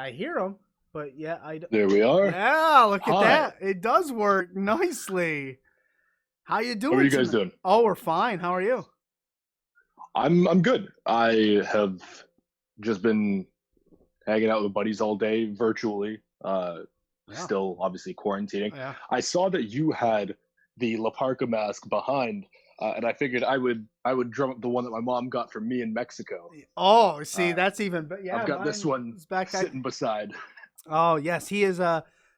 I hear them, but yeah, There we are. Yeah, look at Hi. that. It does work nicely. How you How are doing you guys tonight? doing? Oh, we're fine. How are you? I'm good. I have just been hanging out with buddies all day virtually. Yeah, Still obviously quarantining. yeah. I saw that you had the La Parca mask behind, and I figured I would drum up the one that my mom got for me in Mexico. Oh, see, Uh, that's even. But I've yeah, got this mine one is back. sitting beside. Oh yes, he is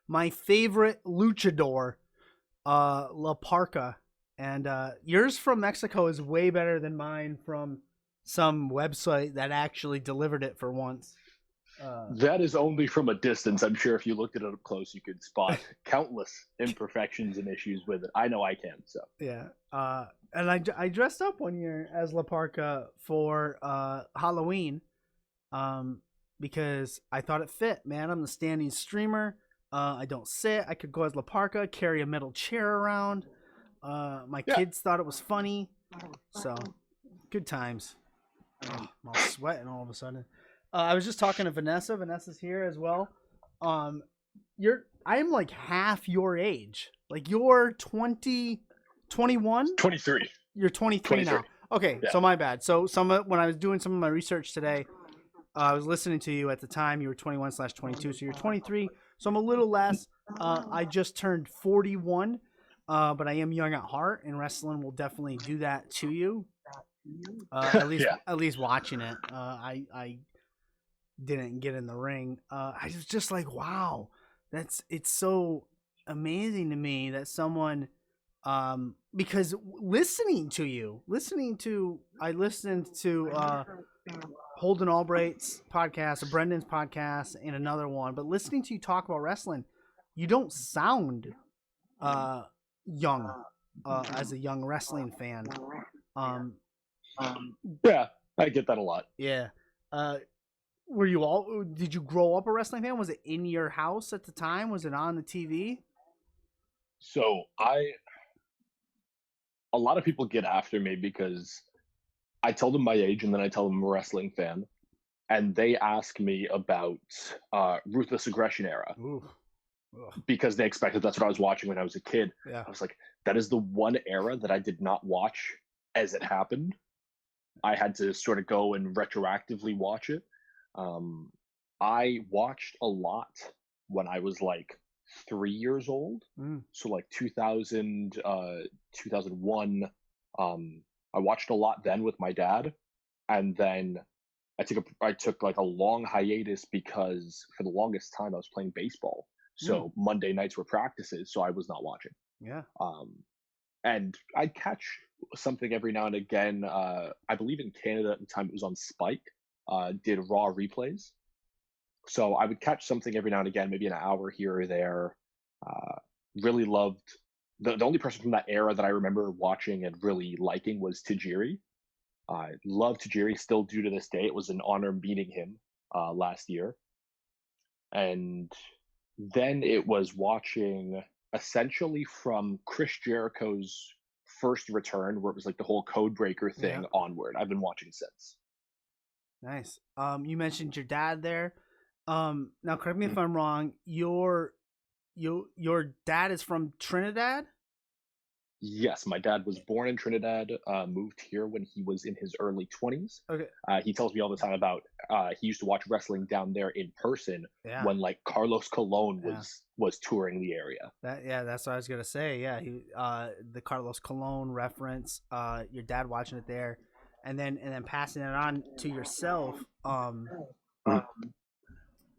my favorite luchador, La Parca, and yours from Mexico is way better than mine from some website that actually delivered it for once. Uh, That is only from a distance. I'm sure if you looked at it up close, you could spot countless imperfections and issues with it. I know I can. So yeah. And I dressed up one year as La Parca for Halloween, um, because I thought it fit. Man, I'm the standing streamer. I don't sit. I could go as La Parca, carry a metal chair around. My yeah, kids thought it was funny, so good times. Oh, I'm all sweating all of a sudden. I was just talking to Vanessa. Vanessa's here as well. I'm like half your age. Like you're 20, 21. 23, You're 23 23. now. Okay, Yeah. so my bad. So when I was doing some of my research today, I was listening to you at the time. You were 21/22, so you're 23. So I'm a little less. I just turned 41, but I am young at heart, and wrestling will definitely do that to you. Yeah. At least watching it, I didn't get in the ring. I was just like, wow, it's so amazing to me that someone, because I listened to Holden Albright's podcast, Brendan's podcast, and another one. But listening to you talk about wrestling, you don't sound uh, young as a young wrestling fan. Um, Yeah, I get that a lot. yeah. Uh, were you all? Did you grow up a wrestling fan? Was it in your house at the time? Was it on the TV? So a lot of people get after me because I tell them my age and then I tell them I'm a wrestling fan, and they ask me about Ruthless Aggression era Ooh. Ugh. because they expected that's what I was watching when I was a kid. Yeah. I was like, that is the one era that I did not watch as it happened. I had to sort of go and retroactively watch it. Um, I watched a lot when I was like 3 years old. Mm. So like 2000, 2001. I watched a lot then with my dad, and then I took like a long hiatus because for the longest time I was playing baseball. Mm. So Monday nights were practices, so I was not watching. Yeah. Um, and I'd catch something every now and again. I believe in Canada at the time it was on Spike, did Raw replays. So I would catch something every now and again, maybe an hour here or there. Uh, really loved the only person from that era that I remember watching and really liking was Tajiri. I love Tajiri, still do to this day. It was an honor meeting him last year. And then it was watching essentially from Chris Jericho's first return, where it was like the whole code breaker Yeah. thing onward. I've been watching since. Nice. You mentioned your dad there. Now correct me if Mhm. I'm wrong. Your dad is from Trinidad. Yes, my dad was born in Trinidad, moved here when he was in his early 20s. Okay. He tells me all the time about he used to watch wrestling down there in person Yeah. when like Carlos Colon Yeah. was touring the area. That's what I was gonna say. Yeah, the Carlos Colon reference. Your dad watching it there, and then passing it on to yourself. Mhm.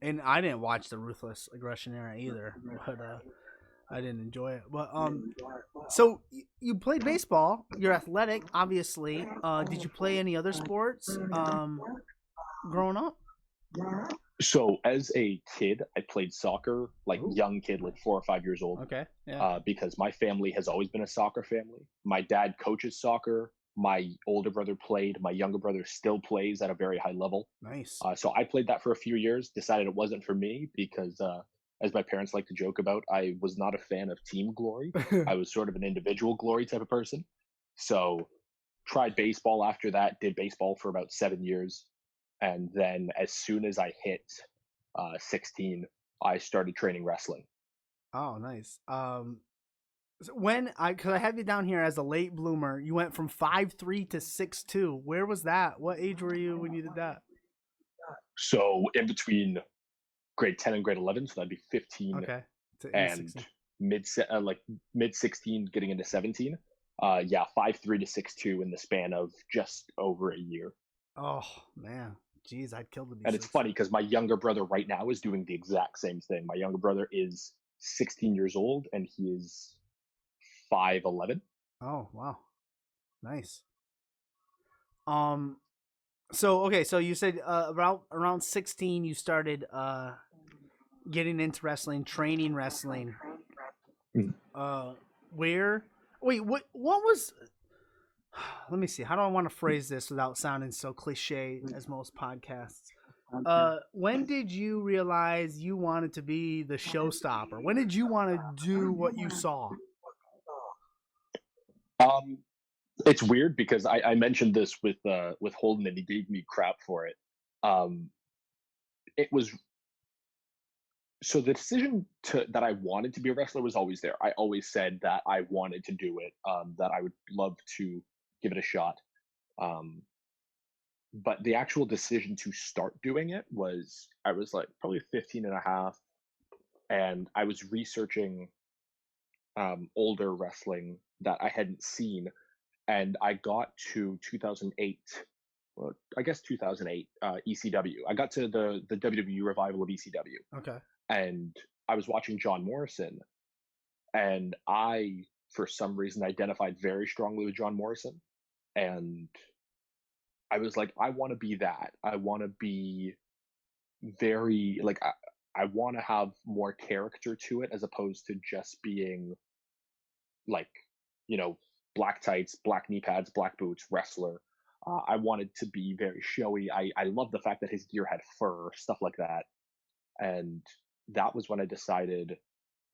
And I didn't watch the Ruthless Aggression era either, but I didn't enjoy it. But so you played baseball. You're athletic, obviously. Did you play any other sports growing up? So as a kid, I played soccer, like Ooh. young kid, like 4 or 5 years old, Okay. Yeah. because my family has always been a soccer family. My dad coaches soccer. My older brother played. My younger brother still plays at a very high level. Nice. So I played that for a few years. Decided it wasn't for me because, as my parents like to joke about, I was not a fan of team glory. I was sort of an individual glory type of person. So tried baseball after that. Did baseball for about 7 years, and then as soon as I hit 16, I started training wrestling. Oh, nice. So because I have you down here as a late bloomer, you went from 5'3" to 6'2". Where was that? What age were you when you did that? So in between grade 10 and grade 11, so that'd be 15 Okay, into and 16. like mid 16 getting into 17. Yeah, 5'3" to 6'2" in the span of just over a year. Oh man, jeez, I'd kill to be And it's 6'2". funny because my younger brother right now is doing the exact same thing. My younger brother is 16 years old and he is 5'11". Oh wow, nice. Um, so okay, so you said around 16 you started getting into wrestling, training wrestling. Mm. Uh, where? Wait, what was? Let me see. How do I want to phrase this without sounding so cliche as most podcasts? When did you realize you wanted to be the showstopper? When did you want to do what you saw? Um, it's weird because I mentioned this with Holden and he gave me crap for it. Um, it was so the decision to that I wanted to be a wrestler was always there. I always said that I wanted to do it, that I would love to give it a shot. Um, but the actual decision to start doing it was I was like probably 15 and a half, and I was researching older wrestling that I hadn't seen, and I got to 2008. Well, I guess 2008 ECW. I got to the WWE revival of ECW, Okay. and I was watching John Morrison, and I, for some reason, identified very strongly with John Morrison, and I was like, I want to be that. I want to be very like I want to have more character to it as opposed to just being like, you know, black tights, black knee pads, black boots, wrestler. I wanted to be very showy. I love the fact that his gear had fur, stuff like that. And that was when I decided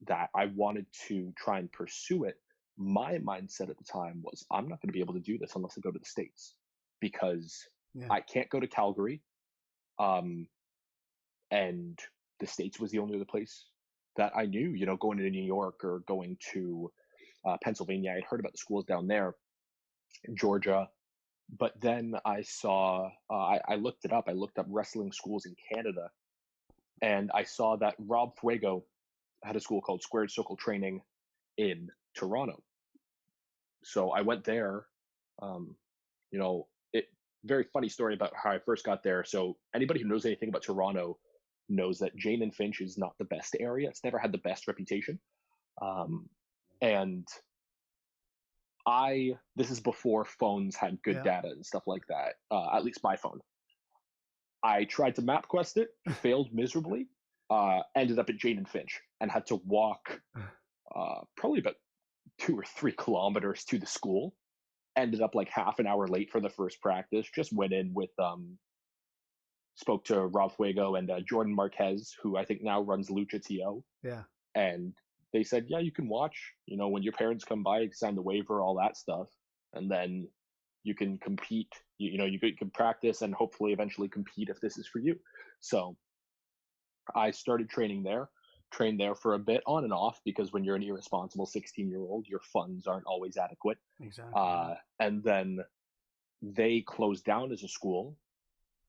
that I wanted to try and pursue it. My mindset at the time was I'm not going to be able to do this unless I go to the States because Yeah. I can't go to Calgary. Um, and the States was the only other place that I knew, you know, going to New York or going to Pennsylvania. I had heard about the schools down there, Georgia. But then I saw, I looked it up. I looked up wrestling schools in Canada, and I saw that Rob Fuego had a school called Squared Circle Training in Toronto. So I went there. Um, you know, it very funny story about how I first got there. So anybody who knows anything about Toronto knows that Jane and Finch is not the best area. It's never had the best reputation. Um, and this is before phones had good Yeah. data and stuff like that. At least my phone. I tried to map quest it, failed miserably. Ended up at Jane and Finch and had to walk probably about 2 or 3 kilometers to the school. Ended up like half an hour late for the first practice. Just went in with spoke to Rob Fuego and Jordan Marquez, who I think now runs Lucha TO, Yeah. and they said, "Yeah, you can watch. You know, when your parents come by, sign the waiver, all that stuff, and then you can compete. You know, you can practice and hopefully eventually compete if this is for you." So I started training there. Trained there for a bit on and off because when you're an irresponsible 16-year-old, your funds aren't always adequate. Exactly. Yeah. And then they closed down as a school,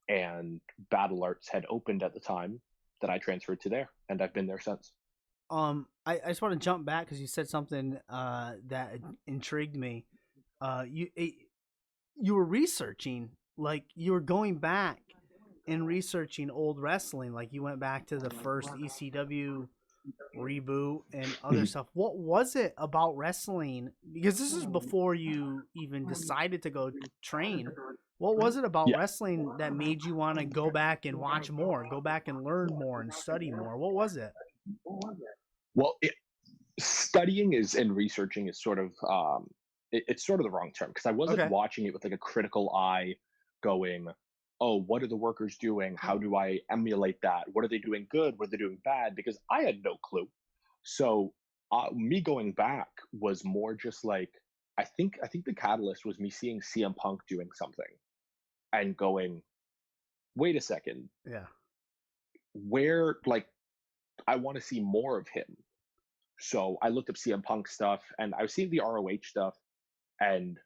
and Battle Arts had opened at the time that I transferred to there, and I've been there since. I just want to jump back because you said something that intrigued me. You were researching, like you were going back and researching old wrestling, like you went back to the first ECW reboot and other Mhm. stuff. What was it about wrestling? Because this is before you even decided to go train. What was it about Yeah. wrestling that made you want to go back and watch more, go back and learn more and study more? What was it? Well, studying is and researching is sort of it's sort of the wrong term because I wasn't Okay. watching it with like a critical eye, going, "Oh, what are the workers doing? How do I emulate that? What are they doing good? What are they doing bad?" Because I had no clue. So me going back was more just like I think the catalyst was me seeing CM Punk doing something and going, "Wait a second, Yeah. where like I want to see more of him. So I looked up CM Punk stuff, and I was seeing the ROH stuff, and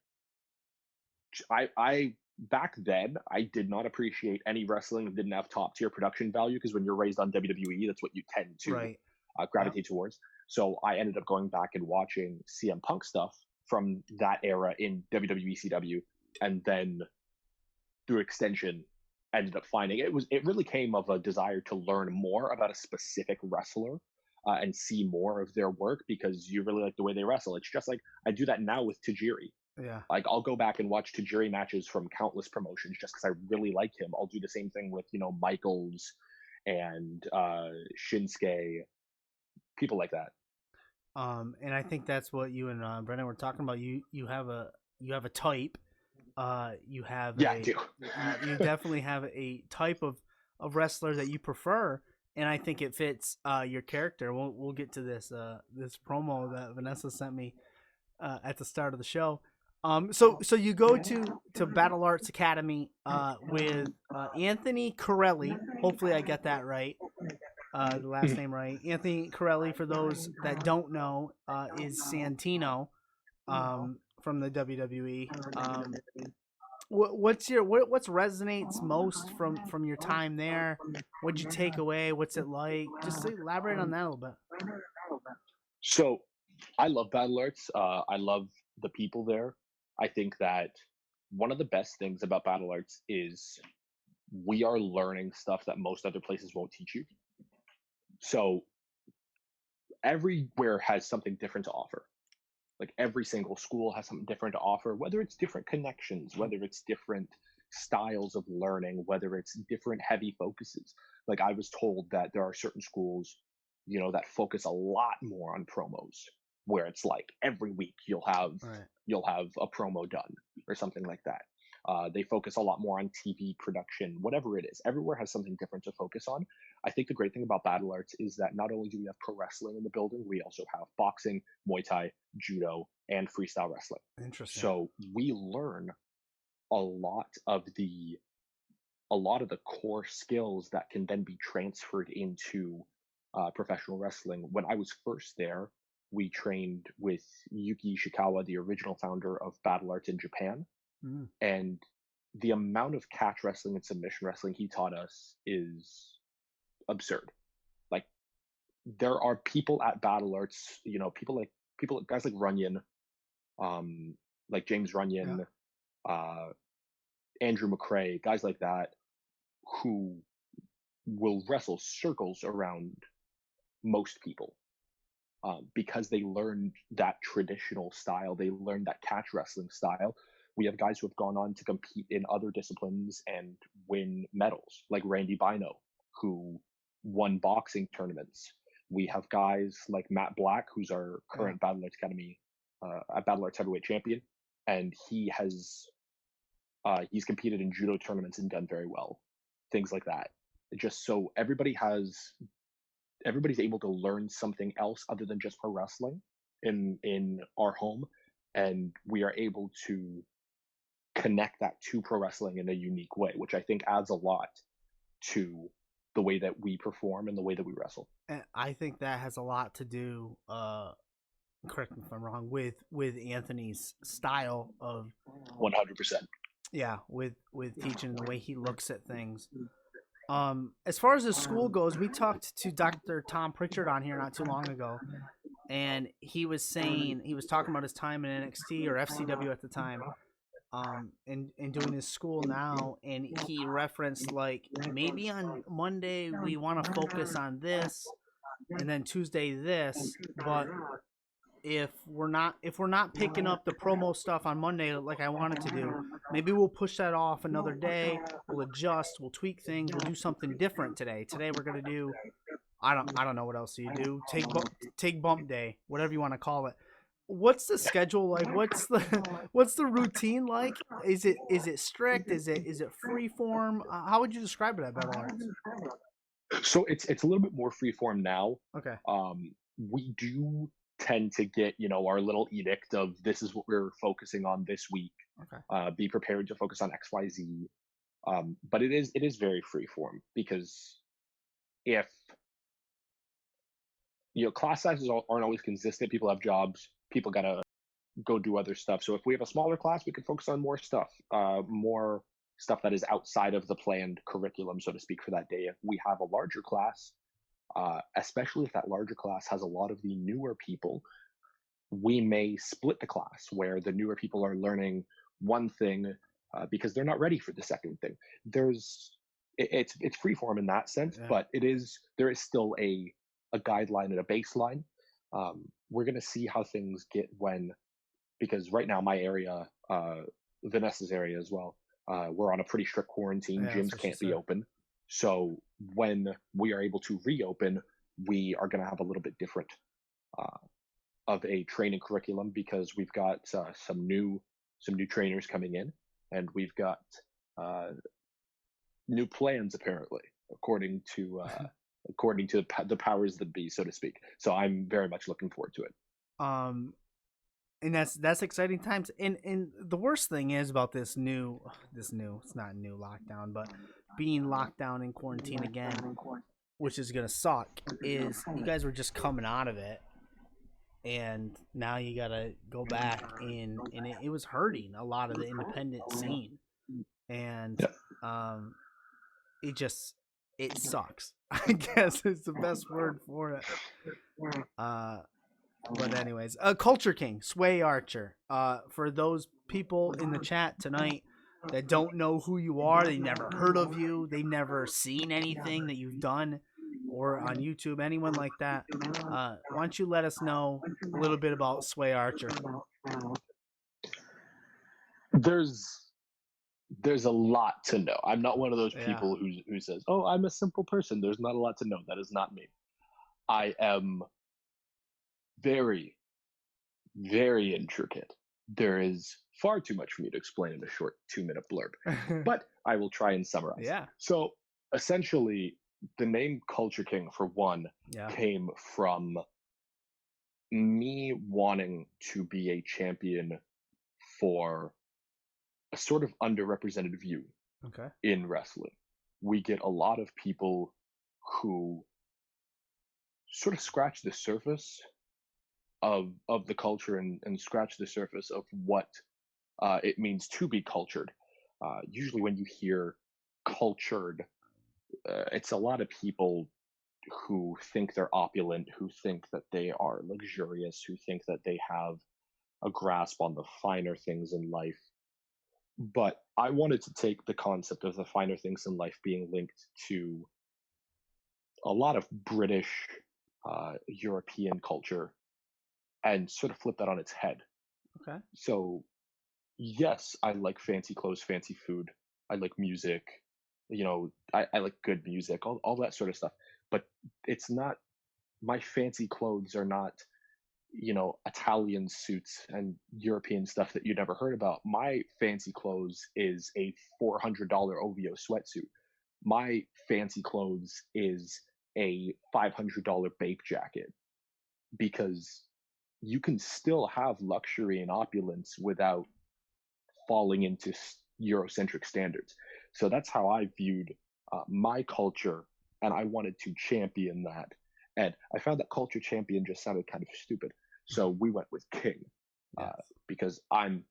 I back then I did not appreciate any wrestling that didn't have top tier production value, because when you're raised on WWE, that's what you tend to Right. Yep. gravitate towards. So I ended up going back and watching CM Punk stuff from that era in WWE CW, and then through extension ended up finding it really came of a desire to learn more about a specific wrestler, and see more of their work because you really like the way they wrestle. It's just like I do that now with Tajiri. Yeah. Like I'll go back and watch Tajiri matches from countless promotions just because I really like him. I'll do the same thing with Michaels and Shinsuke, people like that. And I think that's what you and Brendan were talking about. You have a type. You have Yeah, I do. you definitely have a type of wrestler that you prefer, and I think it fits your character. We'll get to this promo that Vanessa sent me at the start of the show. So you go to Battle Arts Academy with Anthony Corelli. Hopefully, I get that right. The last name right. Anthony Corelli, for those that don't know, is Santino from the WWE. What's resonates most from your time there? What'd you take away? What's it like? Just elaborate on that a little bit. So I love Battle Arts. I love the people there. I think that one of the best things about Battle Arts is we are learning stuff that most other places won't teach you. So everywhere has something different to offer. Like every single school has something different to offer, whether it's different connections, whether it's different styles of learning, whether it's different heavy focuses. Like I was told that there are certain schools, that focus a lot more on promos, where it's like every week Right. you'll have a promo done or something like that. They focus a lot more on TV production, whatever it is. Everywhere has something different to focus on. I think the great thing about Battle Arts is that not only do we have pro wrestling in the building, we also have boxing, Muay Thai, judo, and freestyle wrestling. Interesting. So we learn a lot of the core skills that can then be transferred into professional wrestling. When I was first there, we trained with Yuki Ishikawa, the original founder of Battle Arts in Japan, Mm. and the amount of catch wrestling and submission wrestling he taught us is absurd. Like there are people at Battle Arts, people guys like Runyon, like James Yeah. Runyon, uh, Andrew McRae, guys like that, who will wrestle circles around most people, because they learned that traditional style. They learned that catch wrestling style. We have guys who have gone on to compete in other disciplines and win medals, like Randy Bino, who won boxing tournaments. We have guys like Matt Black, who's our Yeah. current Battle Arts Academy, Battle Arts heavyweight champion, and he's competed in judo tournaments and done very well. Things like that. Just so everybody's able to learn something else other than just pro wrestling in our home, and we are able to connect that to pro wrestling in a unique way, which I think adds a lot to the way that we perform and the way that we wrestle. And I think that has a lot to do. Correct me if I'm wrong. With Anthony's style of 100%. yeah, with teaching the way he looks at things. As far as the school goes, we talked to Dr. Tom Pritchard on here not too long ago, and he was talking about his time in NXT or FCW at the time, and doing his school now, and he referenced like maybe on Monday we want to focus on this, and then Tuesday this, but if we're not picking up the promo stuff on Monday like I wanted to do, maybe we'll push that off another day. We'll adjust, we'll tweak things, we'll do something different today. Today we're gonna do I don't know what else you do. Take bump day, whatever you want to call it. What's the schedule like? What's the routine like? Is it strict? Is it free form? How would you describe it at Battle Arts? So it's a little bit more freeform now. Okay. We do tend to get our little edict of this is what we're focusing on this week. Okay. Be prepared to focus on XYZ. But it is very freeform because if class sizes aren't always consistent. People have jobs. People gotta go do other stuff. So if we have a smaller class, we can focus on more stuff that is outside of the planned curriculum, so to speak, for that day. If we have a larger class, especially if that larger class has a lot of the newer people, we may split the class where the newer people are learning one thing because they're not ready for the second thing. It's free form in that sense, Yeah. but there is still a guideline and a baseline. We're gonna see how things get because right now my area, Vanessa's area as well, we're on a pretty strict quarantine. Yeah, that's Gyms what she can't be said. open. So when we are able to reopen, we are going to have a little bit different uh, of a training curriculum because we've got some new trainers coming in, and we've got uh, new plans apparently, according to the powers that be, so to speak. So I'm very much looking forward to it. Um, and that's exciting times. And the worst thing is about this new it's not a new lockdown, but being locked down in quarantine again, which is gonna suck, is you guys were just coming out of it, and now you gotta go back in, and it was hurting a lot of the independent scene, and Yeah. um, it just it sucks. I guess is the best word for it. Uh, but anyways, Culture King, Sway Archer. For those people in the chat tonight that don't know who you are, they never heard of you, they never seen anything that you've done or on YouTube, anyone like that. Why don't you let us know a little bit about Sway Archer? There's there's a lot to know. I'm not one of those Yeah. people who says, "Oh, I'm a simple person. There's not a lot to know." That is not me. I am very, very intricate. There is far too much for me to explain in a short 2-minute blurb, but I will try and summarize. Yeah. So essentially, the name Culture King, for one, Yeah. came from me wanting to be a champion for a sort of underrepresented view Okay. in wrestling. We get a lot of people who sort of scratch the surface of the culture and scratch the surface of what it means to be cultured. Usually, when you hear cultured, it's a lot of people who think they're opulent, who think that they are luxurious, who think that they have a grasp on the finer things in life. But I wanted to take the concept of the finer things in life being linked to a lot of British, European culture and sort of flip that on its head. Okay. So, yes, I like fancy clothes, fancy food. I like music. I like good music, all that sort of stuff. But it's not, my fancy clothes are not, Italian suits and European stuff that you never heard about. My fancy clothes is a $400 OVO sweatsuit. My fancy clothes is a $500 Bape jacket because you can still have luxury and opulence without falling into Eurocentric standards. So that's how I viewed my culture, and I wanted to champion that. And I found that culture champion just sounded kind of stupid. So we went with king Yes. because I'm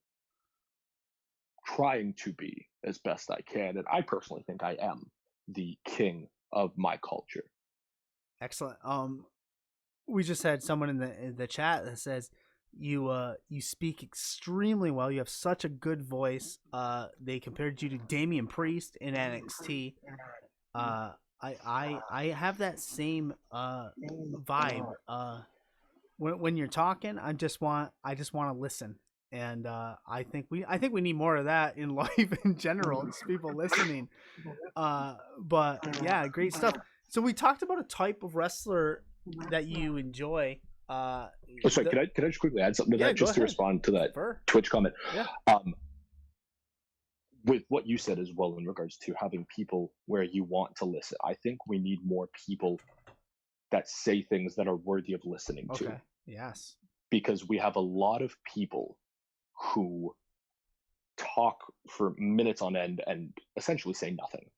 trying to be as best I can. And I personally think I am the king of my culture. Excellent. We just had someone in the chat that says you speak extremely well. You have such a good voice. They compared you to Damian Priest in NXT. I have that same vibe. When you're talking, I just want to listen. And I think we need more of that in life in general, just people listening. But yeah, great stuff. So we talked about a type of wrestler that you enjoy. Oh, sorry, The, could I just quickly add something to yeah, that, go just to ahead. respond to that Fur. Twitch comment? Yeah. Um, with what you said as well in regards to having people where you want to listen, I think we need more people that say things that are worthy of listening to, Okay. Yes. because we have a lot of people who talk for minutes on end and essentially say nothing.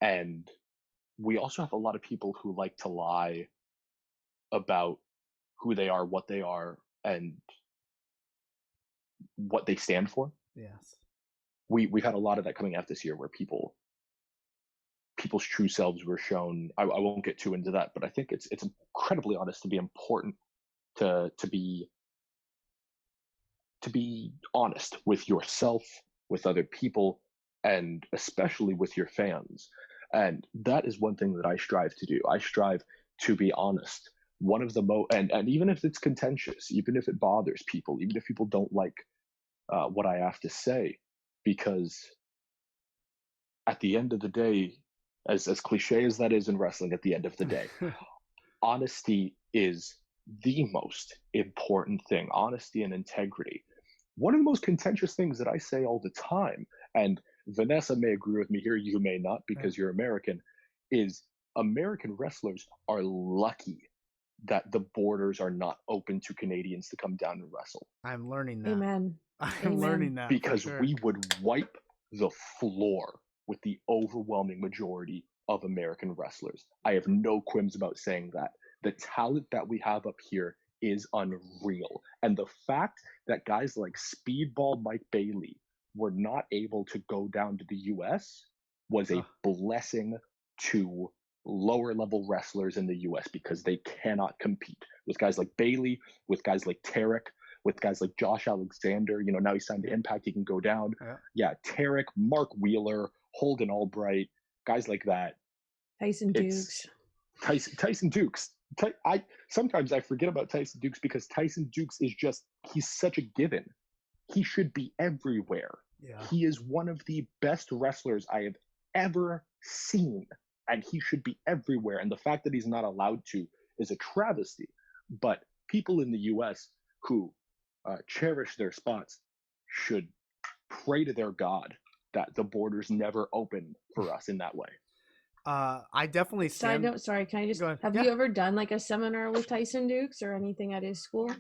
And we also have a lot of people who like to lie about who they are, what they are, and what they stand for. Yes. We've had a lot of that coming out this year, where people's true selves were shown. I won't get too into that, but I think it's incredibly honest to be important to be honest with yourself, with other people, and especially with your fans. And that is one thing that I strive to do. I strive to be honest. One of the and even if it's contentious, even if it bothers people, even if people don't like what I have to say, because at the end of the day, as cliche as that is in wrestling, at the end of the day, honesty is the most important thing. Honesty and integrity. One of the most contentious things that I say all the time, and Vanessa may agree with me here, you may not because you're American, is American wrestlers are lucky that the borders are not open to Canadians to come down and wrestle. I'm learning that. Amen. I'm learning that because sure. we would wipe the floor with the overwhelming majority of American wrestlers. I have no qualms about saying that. The talent that we have up here is unreal. And the fact that guys like Speedball Mike Bailey were not able to go down to the US was a blessing to lower level wrestlers in the US, because they cannot compete with guys like Bailey, with guys like Tarek, with guys like Josh Alexander. You know, now he's signed to Impact, he can go down. Yeah, Tarek, Mark Wheeler, Holden Albright, guys like that. Tyson Dukes. Tyson Dukes. Sometimes I forget about Tyson Dukes, because Tyson Dukes is he's such a given. He should be everywhere. Yeah. He is one of the best wrestlers I have ever seen, and he should be everywhere. And the fact that he's not allowed to is a travesty. But people in the US who cherish their spots should pray to their God that the borders never open for us in that way. I definitely stand... Side note, sorry, can I just have you ever done like a seminar with Tyson Dukes or anything at his school?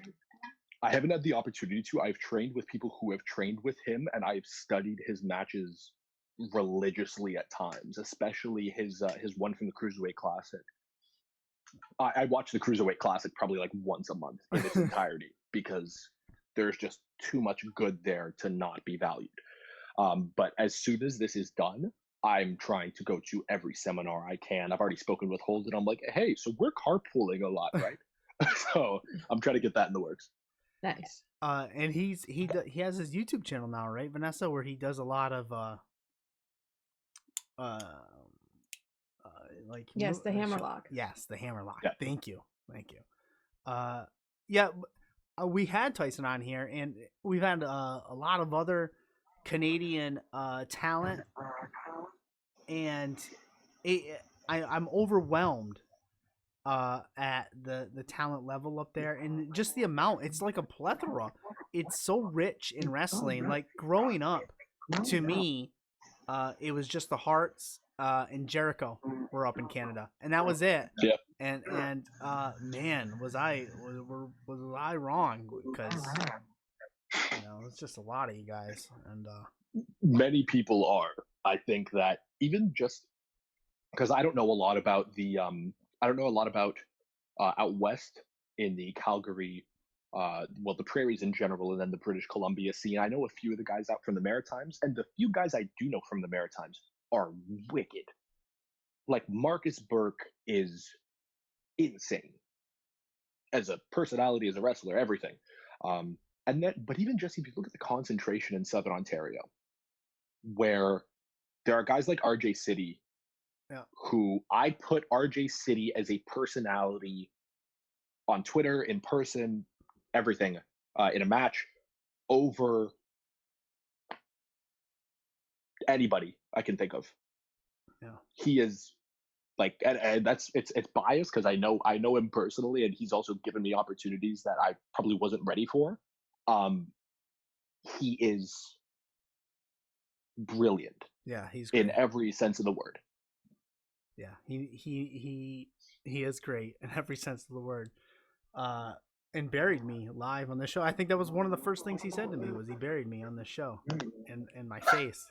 I haven't had the opportunity to. I've trained with people who have trained with him, and I've studied his matches religiously at times, especially his one from the Cruiserweight Classic. I watch the Cruiserweight Classic probably like once a month in its entirety, because there's just too much good there to not be valued. But as soon as this is done, I'm trying to go to every seminar I can. I've already spoken with Holden. I'm like, hey, so we're carpooling a lot, right? So I'm trying to get that in the works. Nice. And he has his YouTube channel now, right, Vanessa, where he does a lot of like the Hammerlock. Yes, the Hammerlock. Yeah. Thank you. Yeah, we had Tyson on here, and we've had a lot of other Canadian talent, and I'm overwhelmed at the talent level up there, and just the amount. It's like a plethora. It's so rich in wrestling. Like growing up, to me, it was just the Hearts and Jericho were up in Canada, and that was it. Yeah. And man, was I wrong? Because it's just a lot of you guys, and many people are. I think that even just because I don't know a lot about out west in the Calgary, the prairies in general, and then the British Columbia scene. I know a few of the guys out from the Maritimes, and the few guys I do know from the Maritimes are wicked. Like Marcus Burke is insane as a personality, as a wrestler, everything. But even just if you look at the concentration in Southern Ontario, where there are guys like RJ City, who I put RJ City as a personality on Twitter, in person, everything, in a match, over anybody I can think of. Yeah. He is like, and it's biased because I know him personally, and he's also given me opportunities that I probably wasn't ready for. He is brilliant. Yeah, he's great. In every sense of the word. Yeah, he is great in every sense of the word. And buried me live on the show. I think that was one of the first things he said to me, was he buried me on the show, in my face.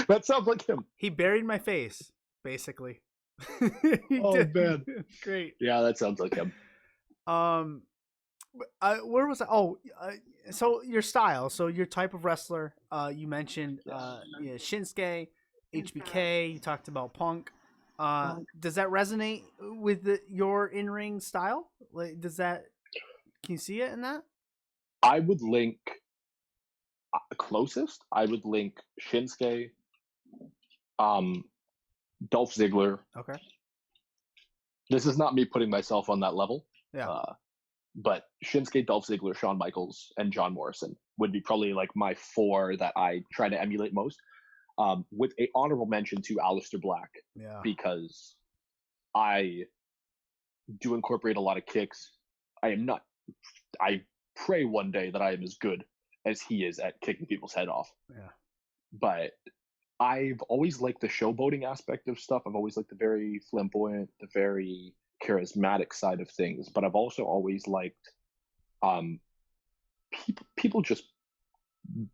That sounds like him. He buried my face, basically. Oh man. Great. Yeah, that sounds like him. Where was I? Oh, so your style, so your type of wrestler. You mentioned yeah, Shinsuke, HBK. You talked about Punk. Does that resonate with your in ring style? Like, does that? Can you see it in that? I would link closest. I would link Shinsuke, Dolph Ziggler. Okay. This is not me putting myself on that level. Yeah. But Shinsuke, Dolph Ziggler, Shawn Michaels, and John Morrison would be probably like my four that I try to emulate most. With a honorable mention to Aleister Black, because I do incorporate a lot of kicks. I pray one day that I am as good as he is at kicking people's head off. Yeah. But I've always liked the showboating aspect of stuff. I've always liked the very flamboyant, the very charismatic side of things. But I've also always liked people just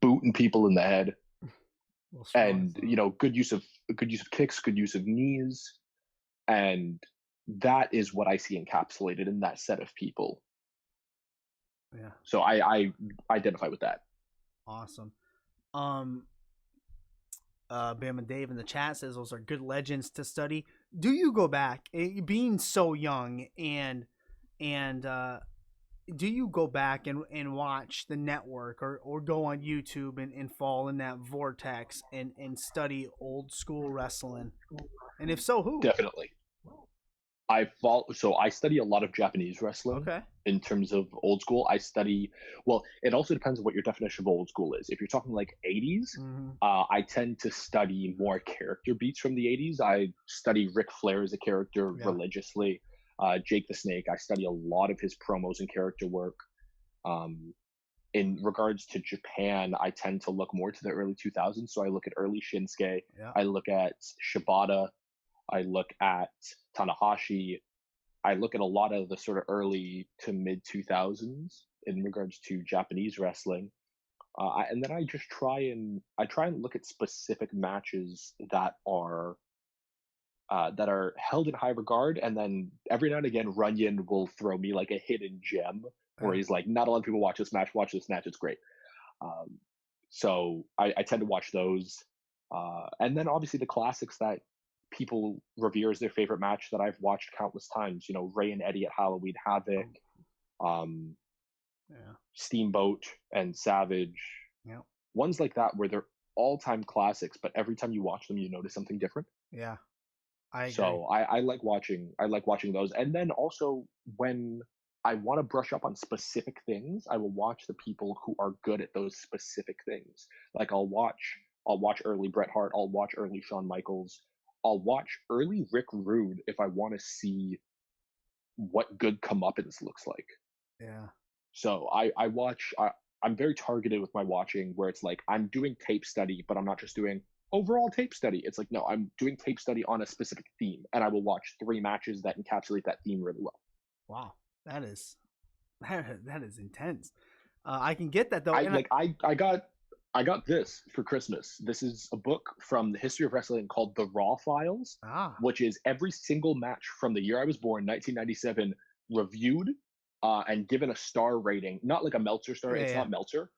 booting people in the head, and good use of kicks, good use of knees, and that is what I see encapsulated in that set of people. Yeah. So I identify with that. Awesome. Bama Dave in the chat says those are good legends to study. Do you go back, being so young, and do you go back and watch the network or go on YouTube and fall in that vortex and study old school wrestling? And if so, who? Definitely. I study a lot of Japanese wrestling. Okay. In terms of old school, it also depends on what your definition of old school is. If you're talking like 80s, I tend to study more character beats from the 80s. I study Ric Flair as a character religiously. Jake the Snake, I study a lot of his promos and character work. In regards to Japan, I tend to look more to the early 2000s. So I look at early Shinsuke. Yeah. I look at Shibata. I look at Tanahashi. I look at a lot of the sort of early to mid 2000s in regards to Japanese wrestling, and then I try and look at specific matches that are held in high regard, and then every now and again Runyon will throw me like a hidden gem where he's like, not a lot of people watch this match. Watch this match; it's great. So I tend to watch those, and then obviously the classics that people revere as their favorite match that I've watched countless times. Ray and Eddie at Halloween Havoc, Steamboat and Savage. Yeah. Ones like that where they're all-time classics, but every time you watch them, you notice something different. Yeah. I agree. So I like watching those. And then also when I want to brush up on specific things, I will watch the people who are good at those specific things. Like I'll watch early Bret Hart, I'll watch early Shawn Michaels. I'll watch early Rick Rude if I want to see what good comeuppance looks like. Yeah. So I'm very targeted with my watching, where it's like I'm doing tape study, but I'm not just doing overall tape study. It's like, no, I'm doing tape study on a specific theme, and I will watch 3 matches that encapsulate that theme really well. Wow, that is intense. I can get that though. I got this for Christmas. This is a book from the history of wrestling called The Raw Files, which is every single match from the year I was born, 1997, reviewed and given a star rating. Not like a Meltzer star. It's not Meltzer.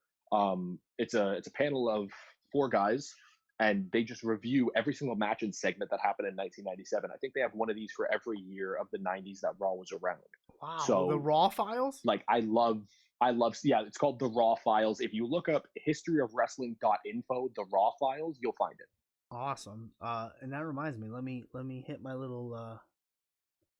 It's a panel of 4 guys, and they just review every single match and segment that happened in 1997. I think they have one of these for every year of the 90s that Raw was around. Wow. So the Raw Files? Like I love, it's called The Raw Files. If you look up historyofwrestling.info, The Raw Files, you'll find it. Awesome. And that reminds me, let me hit my little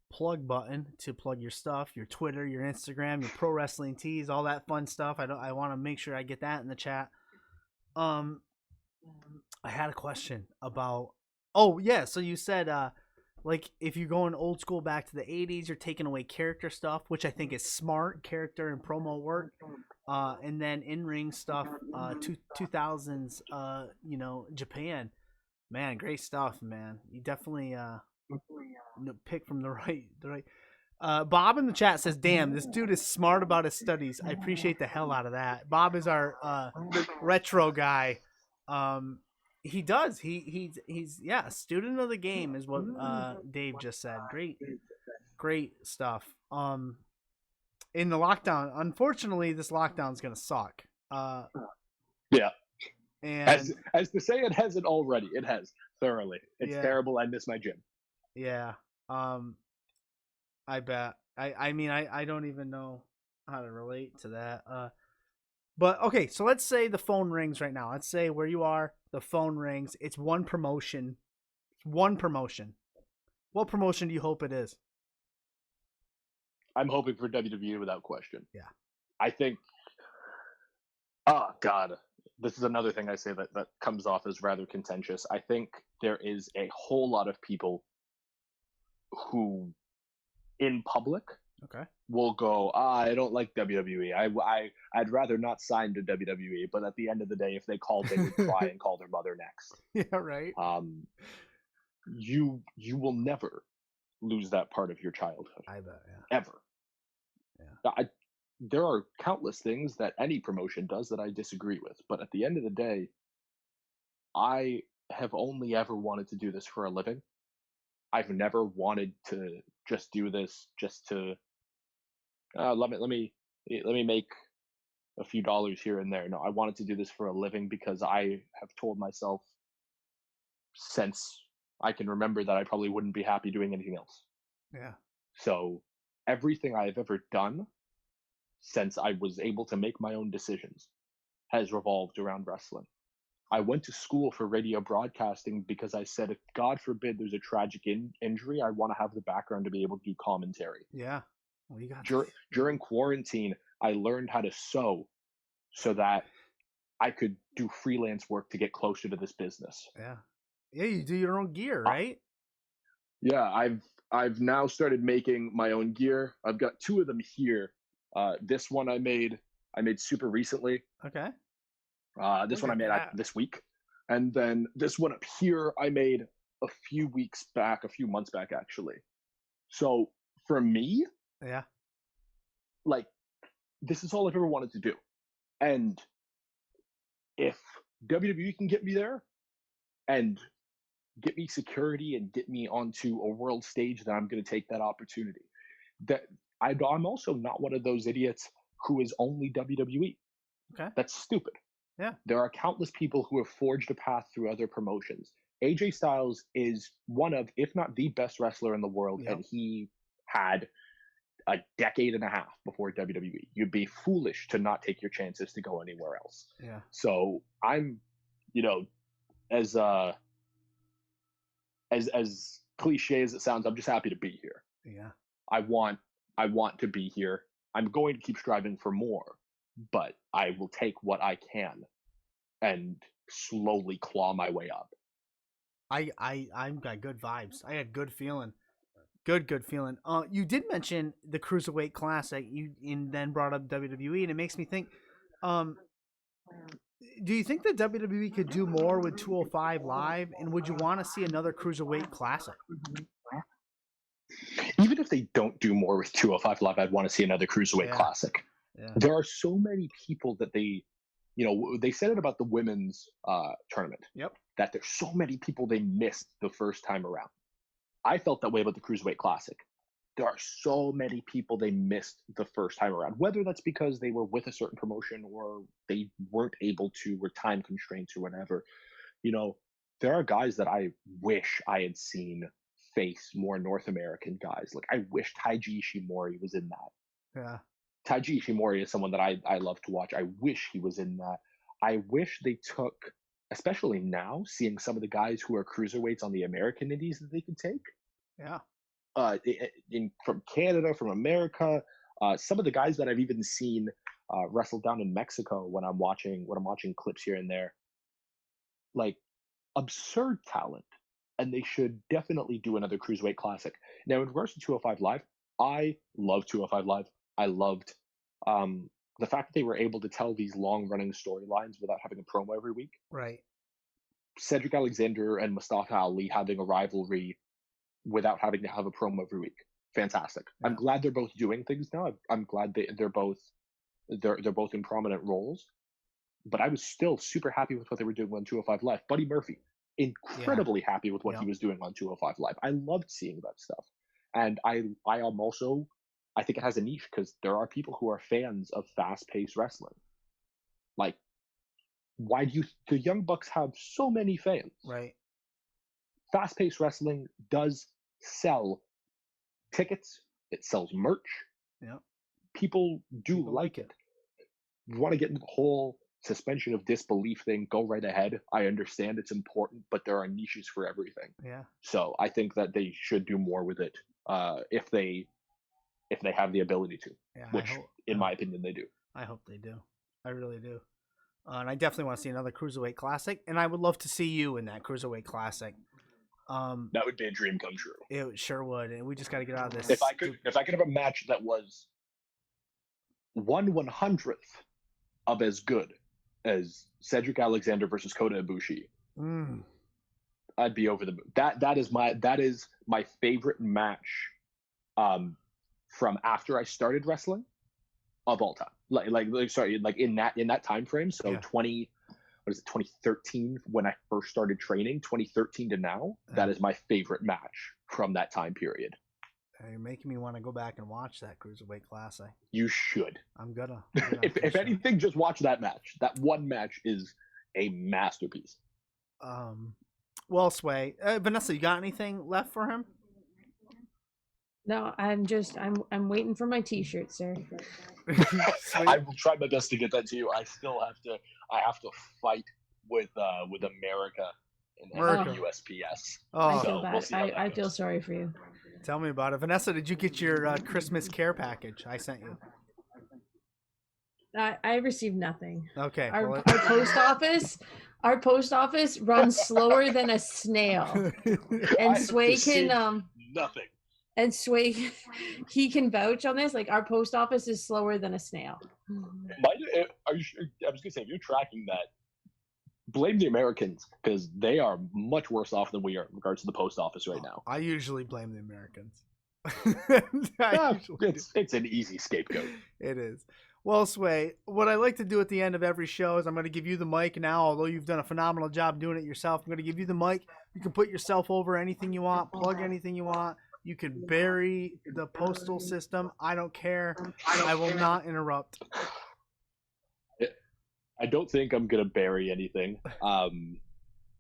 plug button to plug your stuff, your Twitter, your Instagram, your pro wrestling tees, all that fun stuff. I want to make sure I get that in the chat. I had a question about, so you said like if you're going old school back to the 80s, you're taking away character stuff, which I think is smart, character and promo work, and then in-ring stuff, 2000s Japan. Man, great stuff, man. You definitely pick from the right Bob in the chat says, damn, this dude is smart about his studies. I appreciate the hell out of that. Bob is our retro guy. He does. He's a student of the game is what Dave just said. Great stuff. In the lockdown, unfortunately, this lockdown is gonna suck. Yeah. And as to say it hasn't already, it has thoroughly. It's terrible. I miss my gym. Yeah. I bet. I mean, I don't even know how to relate to that. But okay, so let's say the phone rings right now. Let's say where you are, the phone rings. It's one promotion. One promotion. What promotion do you hope it is? I'm hoping for WWE without question. Yeah. I think. Oh God, this is another thing I say that comes off as rather contentious. I think there is a whole lot of people who, in public, will go, I don't like WWE. I'd rather not sign to WWE. But at the end of the day, if they called, they would cry and call their mother next. Yeah, right. You will never lose that part of your childhood. I bet. Yeah. Ever. Yeah. There are countless things that any promotion does that I disagree with, but at the end of the day, I have only ever wanted to do this for a living. I've never wanted to just do this just to let me make a few dollars here and there. No, I wanted to do this for a living because I have told myself since I can remember that I probably wouldn't be happy doing anything else. Yeah. So everything I've ever done since I was able to make my own decisions has revolved around wrestling. I went to school for radio broadcasting because I said, if God forbid there's a tragic injury, I want to have the background to be able to do commentary. Yeah. Well, you got during quarantine, I learned how to sew so that I could do freelance work to get closer to this business. Yeah. Yeah, you do your own gear, right? Yeah, I've now started making my own gear. I've got two of them here. This one I made super recently. Okay. This one I made this week. And then this one up here I made a few months back actually. So for me, like, this is all I've ever wanted to do. And if WWE can get me there and get me security and get me onto a world stage, then I'm going to take that opportunity. I'm also not one of those idiots who is only WWE. Okay. That's stupid. Yeah. There are countless people who have forged a path through other promotions. AJ Styles is one of, if not the best wrestler in the world, and he had a decade and a half before WWE. You'd be foolish to not take your chances to go anywhere else. Yeah. So I'm, as cliche as it sounds, I'm just happy to be here. Yeah. I want to be here. I'm going to keep striving for more, but I will take what I can and slowly claw my way up. I'm got good vibes. I had good feeling. Good feeling. You did mention the Cruiserweight Classic. And then brought up WWE, and it makes me think. Do you think that WWE could do more with 205 Live, and would you want to see another Cruiserweight Classic? Even if they don't do more with 205 Live, I'd want to see another Cruiserweight Classic. Yeah. There are so many people that they said it about the women's tournament. Yep. That there's so many people they missed the first time around. I felt that way about the Cruiserweight Classic. There are so many people they missed the first time around, whether that's because they were with a certain promotion or they weren't able to, or time constraints or whatever. There are guys that I wish I had seen face more North American guys. Like, I wish Taiji Ishimori was in that. Yeah. Taiji Ishimori is someone that I love to watch. I wish he was in that. I wish they took, especially now, seeing some of the guys who are cruiserweights on the American indies that they could take. Yeah. From Canada, from America, some of the guys that I've even seen wrestle down in Mexico when I'm watching clips here and there, like, absurd talent, and they should definitely do another Cruiserweight Classic. Now, in regards to 205 Live, I love 205 Live. I loved the fact that they were able to tell these long-running storylines without having a promo every week. Right. Cedric Alexander and Mustafa Ali having a rivalry without having to have a promo every week. Fantastic. Yeah. I'm glad they're both doing things now. I'm glad they're both in prominent roles. but I was still super happy with what they were doing on 205 Live. Buddy Murphy, incredibly happy with what he was doing on 205 Live. I loved seeing that stuff. And I am also, I think it has a niche because there are people who are fans of fast-paced wrestling. Like, why do the Young Bucks have so many fans? Right. Fast-paced wrestling does sell tickets. It sells merch. Yeah. People like it. You want to get into the whole suspension of disbelief thing, go right ahead. I understand it's important, but there are niches for everything. Yeah. So I think that they should do more with it if they have the ability to, which in my opinion they do. I hope they do. I really do. And I definitely want to see another Cruiserweight Classic, and I would love to see you in that Cruiserweight Classic. That would be a dream come true. It sure would, and we just got to get out of this. If I could have a match that was 1/100th of as good as Cedric Alexander versus Kota Ibushi, I'd be over the moon. That is my favorite match from after I started wrestling of all time. Like in that time frame. So 2013 when I first started training, 2013 to now, that is my favorite match from that time period. You're making me want to go back and watch that Cruiserweight Classic. You should. I'm gonna. if anything, just watch that match. That one match is a masterpiece. Well, Sway, Vanessa, you got anything left for him? No, I'm waiting for my T-shirt, sir. I will try my best to get that to you. I have to fight with America in USPS. I feel bad. I feel sorry for you. Tell me about it. Vanessa, did you get your Christmas care package I sent you? I received nothing. Okay. Our post office runs slower than a snail. And Sway can nothing. And Sway, he can vouch on this. Like, our post office is slower than a snail. Are you sure? I was gonna say, if you're tracking that, blame the Americans because they are much worse off than we are in regards to the post office right now. I usually blame the Americans. It's an easy scapegoat. It is. Well, Sway, what I like to do at the end of every show is I'm going to give you the mic now, although you've done a phenomenal job doing it yourself. I'm going to give you the mic. You can put yourself over anything you want, plug anything you want. You can bury the postal system. I don't care. I will not interrupt. I don't think I'm going to bury anything.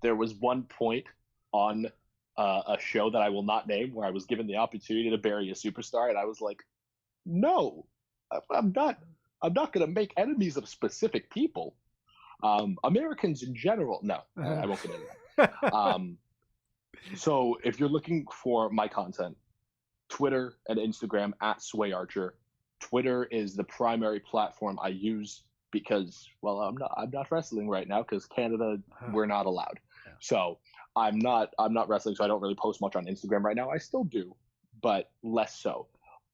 There was one point on a show that I will not name where I was given the opportunity to bury a superstar, and I was like, no, I'm not going to make enemies of specific people. Americans in general. No, I won't get into that. So if you're looking for my content, Twitter and Instagram @SwayArcher. Twitter is the primary platform I use because, well, I'm not wrestling right now because Canada, we're not allowed. Yeah. So I'm not wrestling, so I don't really post much on Instagram right now. I still do, but less so.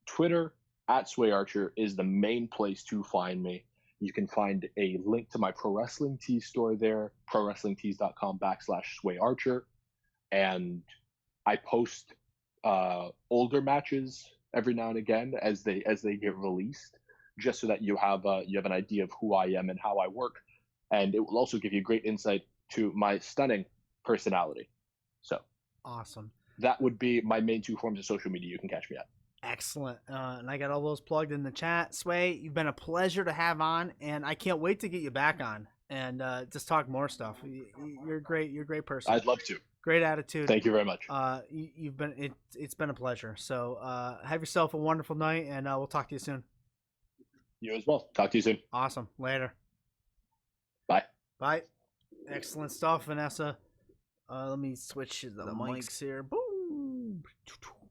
Twitter @SwayArcher is the main place to find me. You can find a link to my Pro Wrestling Tees store there, prowrestlingtees.com/SwayArcher. And I post older matches every now and again as they get released, just so that you have an idea of who I am and how I work, and it will also give you great insight to my stunning personality. So awesome. That would be my main two forms of social media you can catch me at. Excellent. And I got all those plugged in the chat. Sway, you've been a pleasure to have on, and I can't wait to get you back on and just talk more stuff. You're great. You're a great person. I'd love to. Great attitude. Thank you very much. It's been a pleasure. So have yourself a wonderful night, and we'll talk to you soon. You as well. Talk to you soon. Awesome. Later. Bye. Bye. Excellent stuff, Vanessa. Let me switch the mics here. Boom.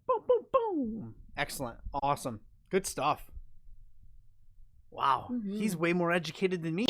Boom, boom, boom. Excellent. Awesome. Good stuff. Wow. Mm-hmm. He's way more educated than me.